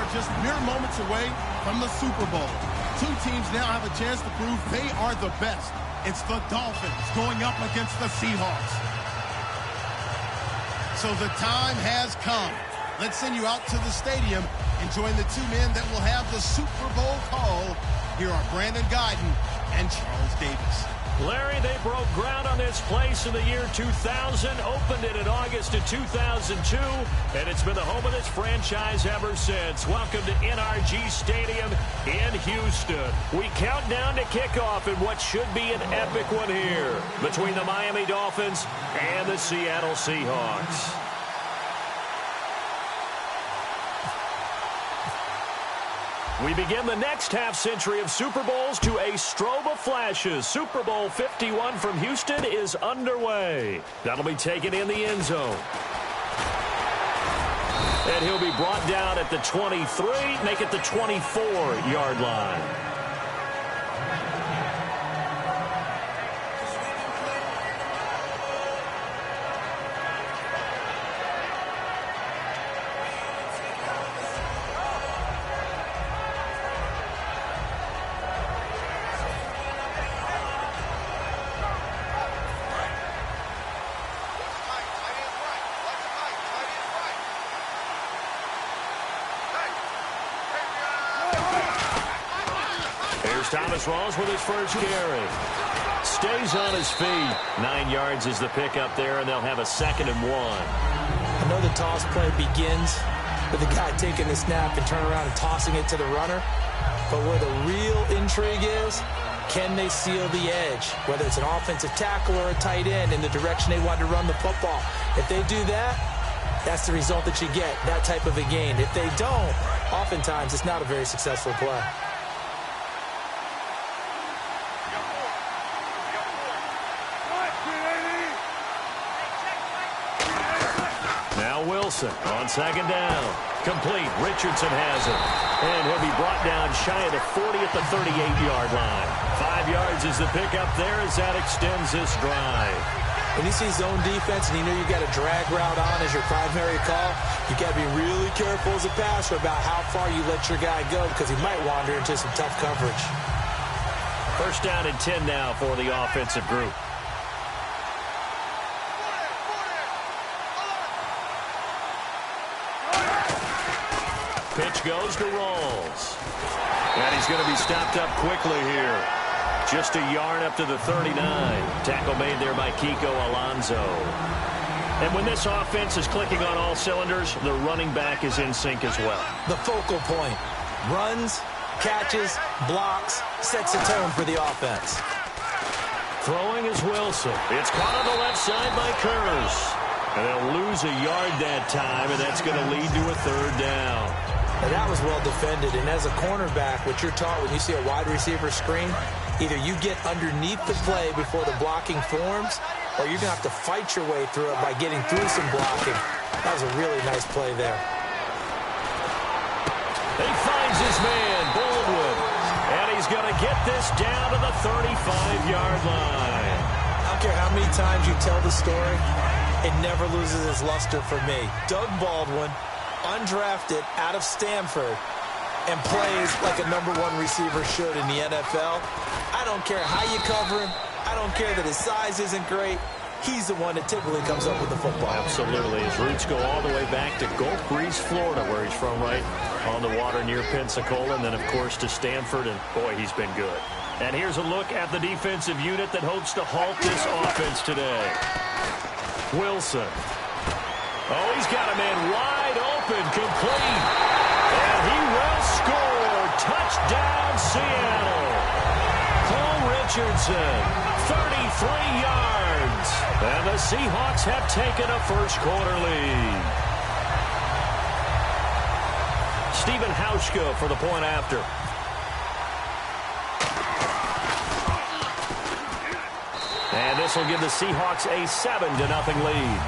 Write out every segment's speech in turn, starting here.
are just mere moments away from the Super Bowl. Two teams now have a chance to prove they are the best. It's the Dolphins going up against the Seahawks. So the time has come. Let's send you out to the stadium and join the two men that will have the Super Bowl call. Here are Brandon Guyton and Charles Davis. Larry, they broke ground on this place in the year 2000, opened it in August of 2002, and it's been the home of this franchise ever since. Welcome to NRG Stadium in Houston. We count down to kickoff in what should be an epic one here between the Miami Dolphins and the Seattle Seahawks. We begin the next half-century of Super Bowls to a strobe of flashes. Super Bowl 51 from Houston is underway. That'll be taken in the end zone. And he'll be brought down at the 23, make it the 24-yard line. Thomas Rawls with his first carry. Stays on his feet. 9 yards is the pickup there, and they'll have a 2nd and 1. I know the toss play begins with the guy taking the snap and turn around and tossing it to the runner. But where the real intrigue is, can they seal the edge? Whether it's an offensive tackle or a tight end in the direction they want to run the football. If they do that, that's the result that you get, that type of a gain. If they don't, oftentimes it's not a very successful play. Wilson on 2nd down. Complete. Richardson has it. And he'll be brought down shy of the 40 at the 38-yard line. 5 yards is the pickup there as that extends this drive. When you see zone defense and you know you got a drag route on as your primary call, you got to be really careful as a passer about how far you let your guy go because he might wander into some tough coverage. 1st down and 10 now for the offensive group. Pitch goes to Rawls. And he's going to be stopped up quickly here. Just a yard up to the 39. Tackle made there by Kiko Alonso. And when this offense is clicking on all cylinders, the running back is in sync as well. The focal point. Runs, catches, blocks, sets the tone for the offense. Throwing is Wilson. It's caught on the left side by Curse. And they'll lose a yard that time, and that's going to lead to a 3rd down. And that was well defended. And as a cornerback, what you're taught when you see a wide receiver screen, either you get underneath the play before the blocking forms, or you're going to have to fight your way through it by getting through some blocking. That was a really nice play there. He finds his man, Baldwin. And he's going to get this down to the 35-yard line. I don't care how many times you tell the story, it never loses its luster for me. Doug Baldwin, undrafted out of Stanford, and plays like a #1 receiver should in the NFL. I don't care how you cover him. I don't care that his size isn't great. He's the one that typically comes up with the football. Absolutely. His roots go all the way back to Gulf Breeze, Florida, where he's from, right on the water near Pensacola, and then, of course, to Stanford, and, boy, he's been good. And here's a look at the defensive unit that hopes to halt this offense today. Wilson. Oh, he's got a man wide open, complete. And he will score. Touchdown, Seattle. Paul Richardson, 33 yards. And the Seahawks have taken a first-quarter lead. Stephen Hauschka for the point after. And this will give the Seahawks a 7-0 lead.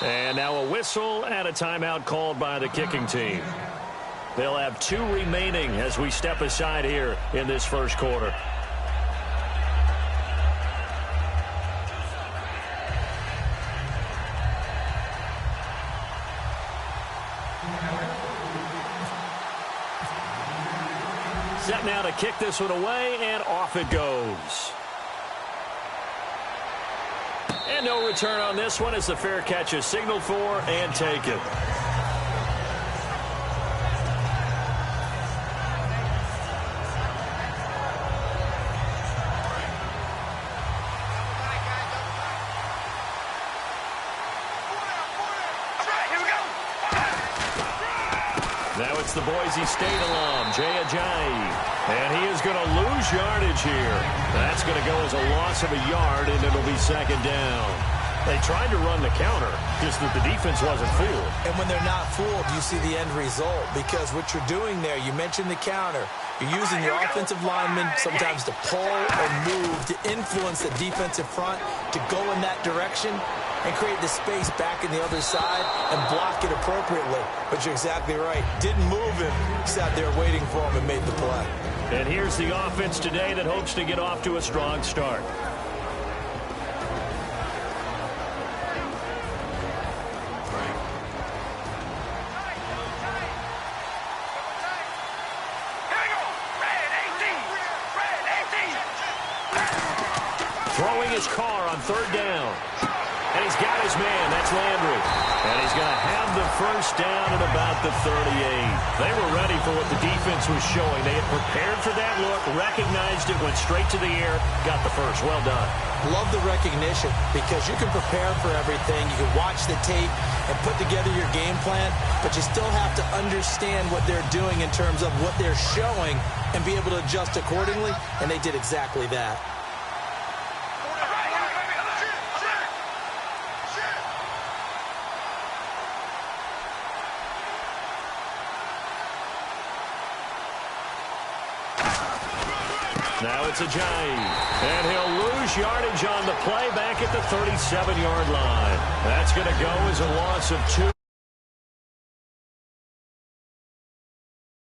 And now a whistle and a timeout called by the kicking team. They'll have 2 remaining as we step aside here in this first quarter. Set now to kick this one away, and off it goes. And no return on this one as the fair catch is signaled for and taken. Now it's the Boise State alum, Jay Ajayi. And he is going to lose yardage here. That's going to go as a loss of a yard, and it'll be second down. They tried to run the counter, just that the defense wasn't fooled. And when they're not fooled, you see the end result. Because what you're doing there, you mentioned the counter. You're using your offensive linemen sometimes to pull or move, to influence the defensive front, to go in that direction and create the space back in the other side and block it appropriately. But you're exactly right. Didn't move him. Sat there waiting for him and made the play. And here's the offense today that hopes to get off to a strong start. Throwing his car on third down. And he's got his man. That's Landry. And he's going to have the first down at about the 38. They were ready for what the defense was showing. They had prepared for that look, recognized it, went straight to the air, got the first. Well done. Love the recognition because you can prepare for everything. You can watch the tape and put together your game plan, but you still have to understand what they're doing in terms of what they're showing and be able to adjust accordingly, and they did exactly that. Now it's Ajayi, and he'll lose yardage on the play back at the 37-yard line. That's going to go as a loss of 2.